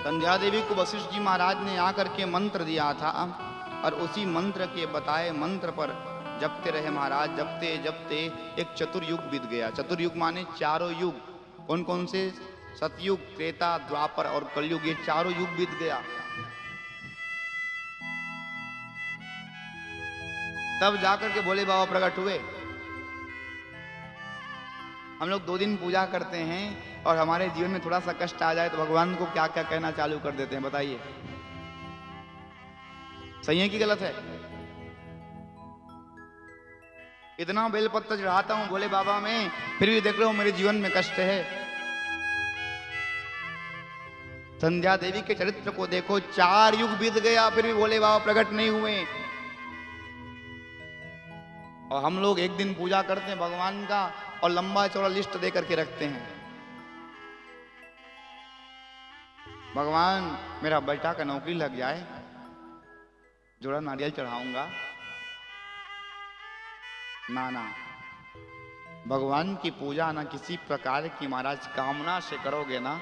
संध्या देवी को वशिष्ठ जी महाराज ने आकर के मंत्र दिया था और उसी मंत्र के बताए मंत्र पर जपते रहे महाराज। जपते जपते एक चतुर्युग बीत गया। चतुर्युग माने चारों युग। कौन कौन से? सतयुग, त्रेता, द्वापर और कलयुग, ये चारों युग बीत गया। तब जाकर के भोले बाबा प्रकट हुए। हम लोग 2 दिन पूजा करते हैं और हमारे जीवन में थोड़ा सा कष्ट आ जाए तो भगवान को क्या क्या कहना चालू कर देते हैं, बताइए। सही है कि गलत है? इतना बेलपत्र चढ़ाता हूं भोले बाबा में, फिर भी देख रहे हो मेरे जीवन में कष्ट है। संध्या देवी के चरित्र को देखो, 4 युग बीत गया फिर भी भोले बाबा प्रकट नहीं हुए। और हम लोग एक दिन पूजा करते हैं भगवान का और लंबा चौड़ा लिस्ट दे करके रखते हैं। भगवान मेरा बेटा का नौकरी लग जाए, जोड़ा नारियल चढ़ाऊंगा। ना ना, भगवान की पूजा ना किसी प्रकार की महाराज कामना से करोगे ना,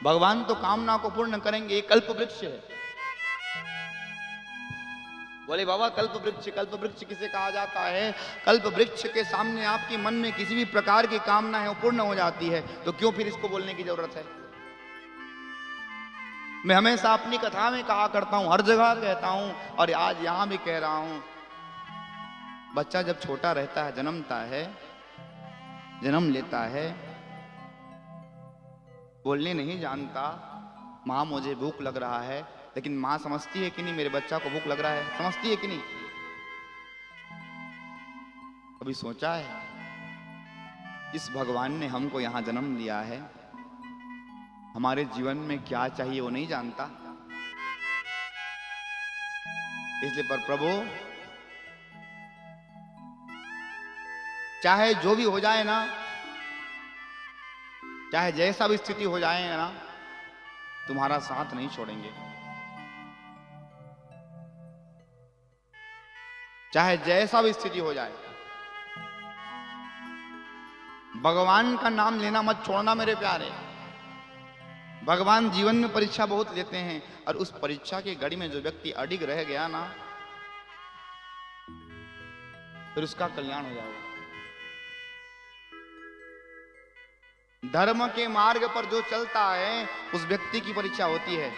भगवान तो कामना को पूर्ण करेंगे। ये कल्प वृक्ष है। बोले बाबा कल्प वृक्ष किसे कहा जाता है? कल्प वृक्ष के सामने आपके मन में किसी भी प्रकार की कामना है वो पूर्ण हो जाती है, तो क्यों फिर इसको बोलने की जरूरत है? मैं हमेशा अपनी कथा में कहा करता हूं, हर जगह कहता हूं और आज यहां भी कह रहा हूं। बच्चा जब छोटा रहता है, जन्म लेता है, बोलने नहीं जानता, मां मुझे भूख लग रहा है, लेकिन मां समझती है कि नहीं मेरे बच्चा को भूख लग रहा है? समझती है कि नहीं? कभी सोचा है इस भगवान ने हमको यहां जन्म दिया है, हमारे जीवन में क्या चाहिए वो नहीं जानता? इसलिए पर प्रभु चाहे जो भी हो जाए ना, चाहे जैसा भी स्थिति हो जाए ना, तुम्हारा साथ नहीं छोड़ेंगे। चाहे जैसा भी स्थिति हो जाए, भगवान का नाम लेना मत छोड़ना मेरे प्यारे। भगवान जीवन में परीक्षा बहुत लेते हैं और उस परीक्षा की घड़ी में जो व्यक्ति अडिग रह गया ना, फिर उसका कल्याण हो जाएगा। धर्म के मार्ग पर जो चलता है उस व्यक्ति की परीक्षा होती है।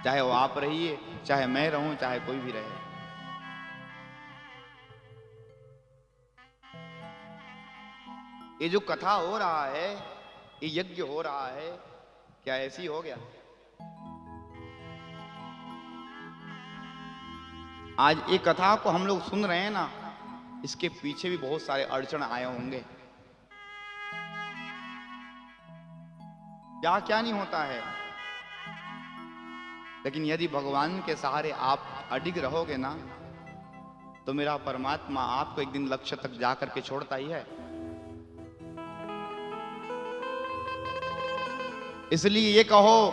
चाहे वो आप रहिए, चाहे मैं रहूं, चाहे कोई भी रहे। ये जो कथा हो रहा है, ये यज्ञ हो रहा है, क्या ऐसी हो गया? आज ये कथा को हम लोग सुन रहे हैं ना, इसके पीछे भी बहुत सारे अड़चन आए होंगे। क्या क्या नहीं होता है, लेकिन यदि भगवान के सहारे आप अडिग रहोगे ना, तो मेरा परमात्मा आपको एक दिन लक्ष्य तक जाकर के छोड़ता ही है। इसलिए ये कहो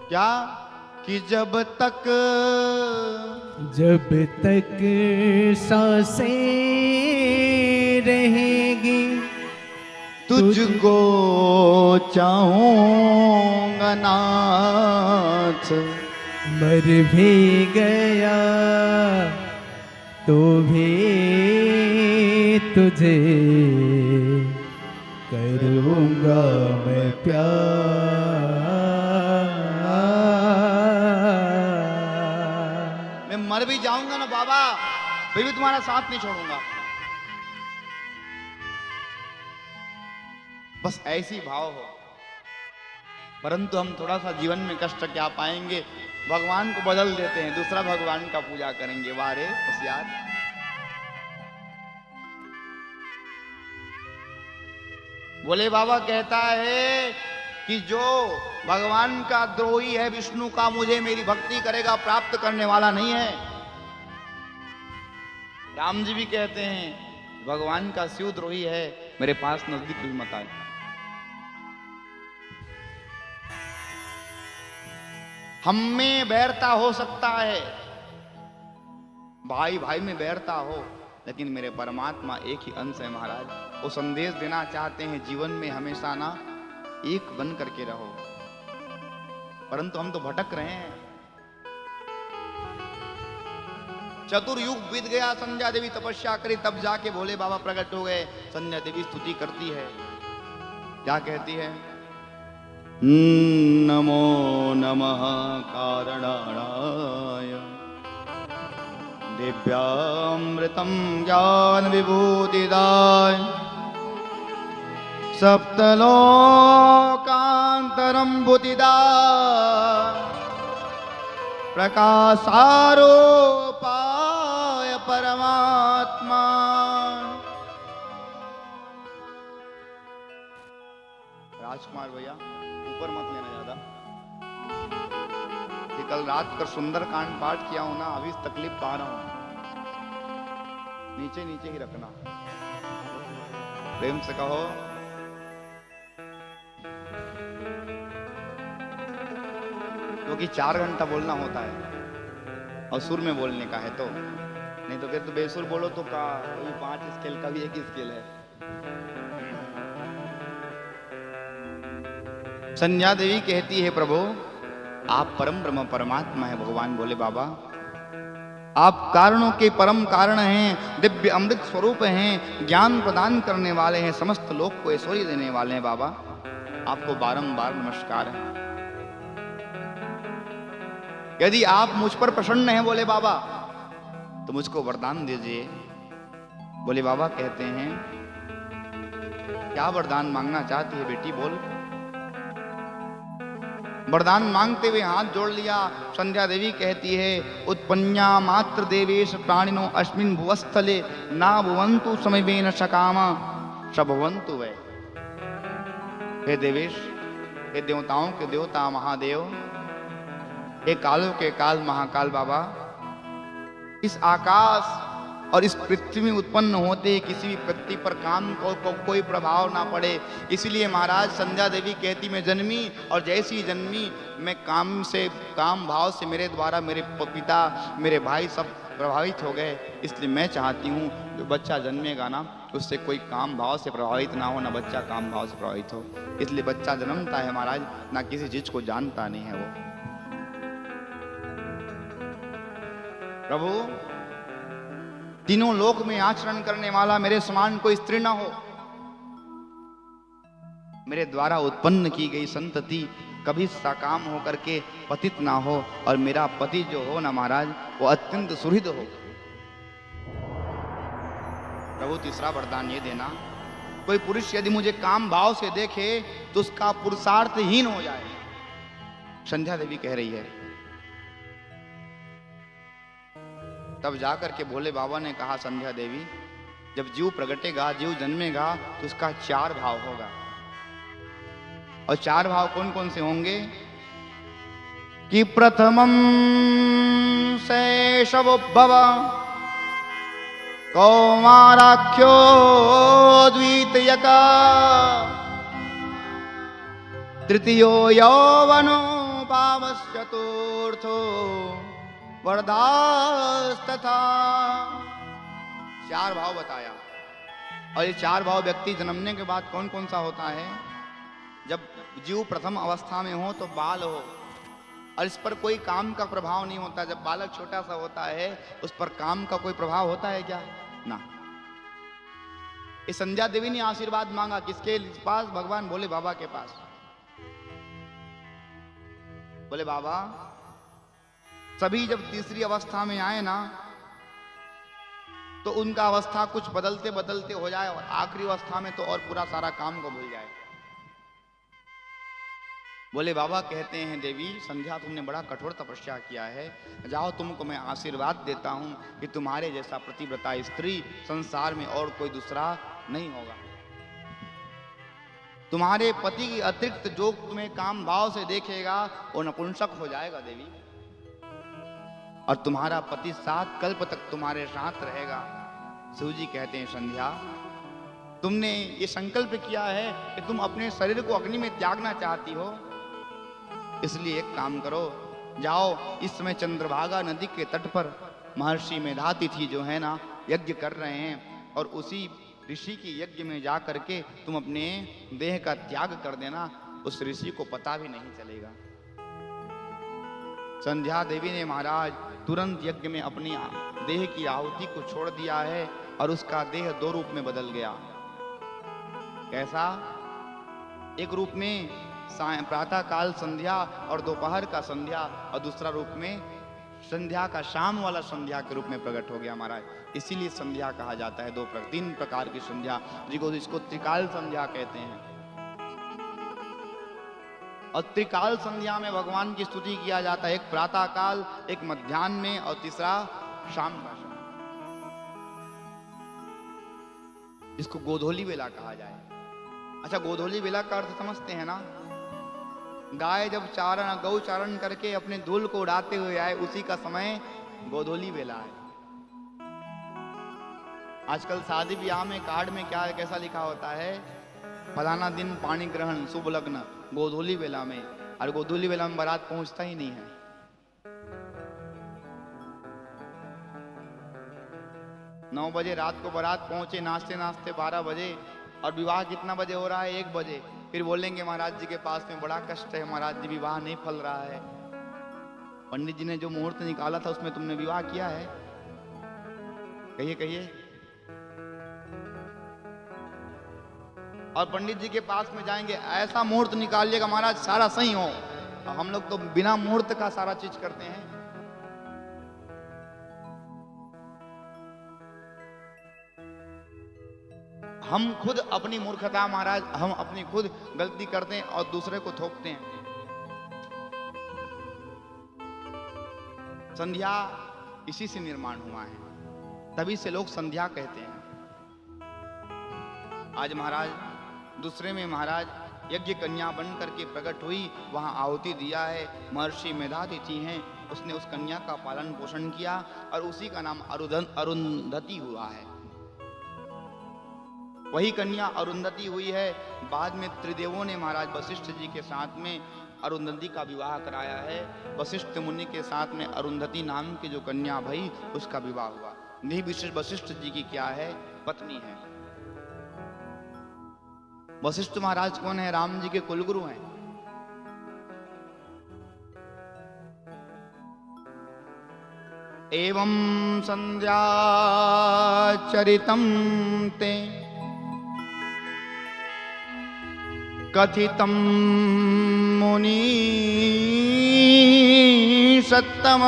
क्या कि जब तक सांसें रहेंगी तुझको चाहूंगा नाथ। मर भी गया तो भी तुझे करूंगा मैं प्यार। मैं मर भी जाऊंगा ना बाबा, फिर भी तुम्हारा साथ नहीं छोड़ूंगा। बस ऐसी भाव हो। परंतु हम थोड़ा सा जीवन में कष्ट क्या पाएंगे, भगवान को बदल देते हैं, दूसरा भगवान का पूजा करेंगे। वारे होशियार। भोले बाबा कहता है कि जो भगवान का द्रोही है, विष्णु का, मुझे मेरी भक्ति करेगा, प्राप्त करने वाला नहीं है। राम जी भी कहते हैं भगवान का शिव द्रोही है, मेरे पास नजदीक भी मत आए। हम में बैरता हो सकता है, भाई भाई में बैरता हो, लेकिन मेरे परमात्मा एक ही अंश है महाराज। वो संदेश देना चाहते हैं जीवन में हमेशा ना एक बन करके रहो। परंतु हम तो भटक रहे हैं। चतुर्युग बीत गया, संध्या देवी तपस्या करी, तब जाके भोले बाबा प्रकट हो गए। संध्या देवी स्तुति करती है, क्या कहती है? नमो नमः कारणाय दिव्यामृतं ज्ञान विभूतिदाय सप्तलोकांतरं बुद्धिदाय प्रकाशारोपाय परमात्मा। राजकुमार भैया ऊपर मत लेना ज्यादा, कि कल रात कर सुंदर कांड पाठ किया हूं ना, अभी तकलीफ पा रहा हूं। नीचे नीचे ही रखना, प्रेम से कहो। क्योंकि 4 घंटा बोलना होता है और सुर में बोलने का है, तो नहीं तो फिर तो बेसुर बोलो तो का वही 5 स्केल का भी एक ही स्केल है। संध्या देवी कहती है, प्रभु आप परम ब्रह्म परमात्मा है, भगवान भोले बाबा आप कारणों के परम कारण हैं, दिव्य अमृत स्वरूप हैं, ज्ञान प्रदान करने वाले हैं, समस्त लोक को ऐश्वर्य देने वाले हैं। बाबा आपको बारंबार नमस्कार है। यदि आप मुझ पर प्रसन्न हैं बोले बाबा, तो मुझको वरदान दीजिए। बोले बाबा कहते हैं, क्या वरदान मांगना चाहती है बेटी, बोल। वरदान मांगते हुए हाथ जोड़ लिया। संध्या देवी कहती है, उत्पन्या मात्र देवेश प्राणिनो अस्मिन् भुवस्थले ना भुवन्तु समवेन सकामा सभवन्तु वै। हे देवेश, हे देवताओं के देवता महादेव, हे कालों के काल महाकाल बाबा, इस आकाश और इस पृथ्वी में उत्पन्न होते किसी भी व्यक्ति पर काम को कोई प्रभाव ना पड़े, इसलिए महाराज संध्या देवी कहती मैं जन्मी और जैसी जन्मी मैं काम भाव से मेरे द्वारा मेरे पिता मेरे भाई सब प्रभावित हो गए। इसलिए मैं चाहती हूँ जो बच्चा जन्मेगा ना, उससे कोई काम भाव से प्रभावित ना हो, ना बच्चा काम भाव से प्रभावित हो। इसलिए बच्चा जन्मता है महाराज, ना किसी चीज को जानता नहीं है वो। प्रभु तीनों लोक में आचरण करने वाला मेरे समान कोई स्त्री ना हो, मेरे द्वारा उत्पन्न की गई संतति कभी सकाम होकर के पतित ना हो, और मेरा पति जो हो ना महाराज वो अत्यंत सुहृद हो। प्रभु तीसरा वरदान ये देना, कोई पुरुष यदि मुझे काम भाव से देखे तो उसका पुरुषार्थहीन हो जाए। संध्या देवी कह रही है। तब जाकर के भोले बाबा ने कहा, संध्या देवी जब जीव प्रगटेगा, जीव जन्मेगा तो उसका 4 भाव होगा। और 4 भाव कौन कौन से होंगे? कि प्रथमम शैशवोद्भव कौमाराख्यो द्वितीयका तृतीयो यौवनो भावश्चतुर्थो वर्धास्तथा। 4 भाव बताया। और ये 4 भाव व्यक्ति जन्मने के बाद कौन कौन सा होता है? जब जीव प्रथम अवस्था में हो तो बाल हो, और इस पर कोई काम का प्रभाव नहीं होता। जब बालक छोटा सा होता है उस पर काम का कोई प्रभाव होता है क्या? ना। इस संध्या देवी ने आशीर्वाद मांगा किसके पास? भगवान भोले बाबा के पास। बोले बाबा सभी जब तीसरी अवस्था में आए ना तो उनका अवस्था कुछ बदलते बदलते हो जाए, और आखिरी अवस्था में तो और पूरा सारा काम को भूल जाए। बोले बाबा कहते हैं, देवी संध्या तुमने बड़ा कठोर तपस्या किया है, जाओ तुमको मैं आशीर्वाद देता हूं कि तुम्हारे जैसा प्रतिव्रता स्त्री संसार में और कोई दूसरा नहीं होगा। तुम्हारे पति की अतिरिक्त जो तुम्हें काम भाव से देखेगा वो नपुंसक हो जाएगा देवी, और तुम्हारा पति 7 कल्प तक तुम्हारे साथ रहेगा। शिव जी कहते हैं, संध्या तुमने ये संकल्प किया है कि तुम अपने शरीर को अग्नि में त्यागना चाहती हो, इसलिए एक काम करो, जाओ इस समय चंद्रभागा नदी के तट पर महर्षि मेधातिथि जो है ना यज्ञ कर रहे हैं, और उसी ऋषि के यज्ञ में जा करके तुम अपने देह का त्याग कर देना। उस ऋषि को पता भी नहीं चलेगा। संध्या देवी ने महाराज तुरंत यज्ञ में अपनी देह की आहुति को छोड़ दिया है और उसका देह दो रूप में बदल गया। कैसा? एक रूप में प्रातः काल संध्या और दोपहर का संध्या, और दूसरा रूप में संध्या का शाम वाला संध्या के रूप में प्रकट हो गया महाराज। इसीलिए संध्या कहा जाता है। तीन प्रकार की संध्या, जिसको त्रिकाल संध्या कहते हैं। और त्रिकाल संध्या में भगवान की स्तुति किया जाता है। एक प्रातः काल, एक मध्याह्न में, और तीसरा शाम का समय, जिसको गोधूली बेला कहा जाए। अच्छा, गोधूली बेला का अर्थ समझते हैं ना? गाय जब गौ चारण करके अपने धूल को उड़ाते हुए आए, उसी का समय गोधूली बेला है। आजकल शादी ब्याह में कार्ड में कैसा लिखा होता है? फलाना दिन पानी ग्रहण शुभ लग्न गोधूली बेला में, और गोधूली बेला में बारात पहुंचता ही नहीं है। नौ बजे रात को बारात पहुंचे, नाचते नाचते 12 बजे, और विवाह कितना बजे हो रहा है? 1 बजे। फिर बोलेंगे महाराज जी के पास में बड़ा कष्ट है, महाराज जी विवाह नहीं फल रहा है। पंडित जी ने जो मुहूर्त निकाला था उसमें तुमने विवाह किया है? कहिए कहिए। और पंडित जी के पास में जाएंगे, ऐसा मुहूर्त निकालिएगा महाराज सारा सही हो। और हम लोग तो बिना मुहूर्त का सारा चीज करते हैं। हम खुद अपनी मूर्खता महाराज, हम अपनी खुद गलती करते हैं और दूसरे को थोपते हैं। संध्या इसी से निर्माण हुआ है, तभी से लोग संध्या कहते हैं। आज महाराज दूसरे में महाराज यज्ञ कन्या बन करके प्रकट हुई, वहां आहुति दिया है। महर्षि मेधातिथि हैं, उसने उस कन्या का पालन पोषण किया और उसी का नाम अरुंधति हुआ है। वही कन्या अरुंधति हुई है। बाद में त्रिदेवों ने महाराज वशिष्ठ जी के साथ में अरुंधति का विवाह कराया है। वशिष्ठ मुनि के साथ में अरुंधति नाम की जो कन्या भई, उसका विवाह हुआ। नहीं, वशिष्ठ जी की क्या है? पत्नी है। वशिष्ठ महाराज कौन है? राम जी के कुलगुरु हैं। एवं संध्या चरितम ते कथितम मुनि सत्तम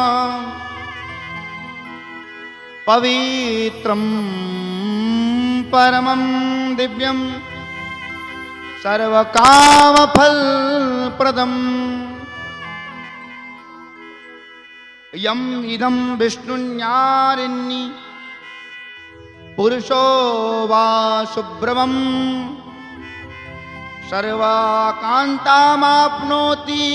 पवित्रम परमं दिव्यम सर्वकाम फल प्रदम यम इदं विष्णुन्यारिणी पुरुषो वा सुब्रह्मम् सर्वाकांतामाप्नोति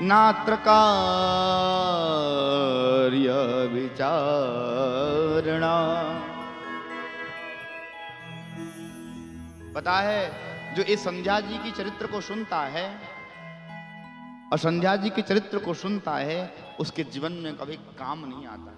नात्र कार्य विचारणा। पता है, जो इस संध्या जी की चरित्र को सुनता है और संध्या जी के चरित्र को सुनता है, उसके जीवन में कभी काम नहीं आता है।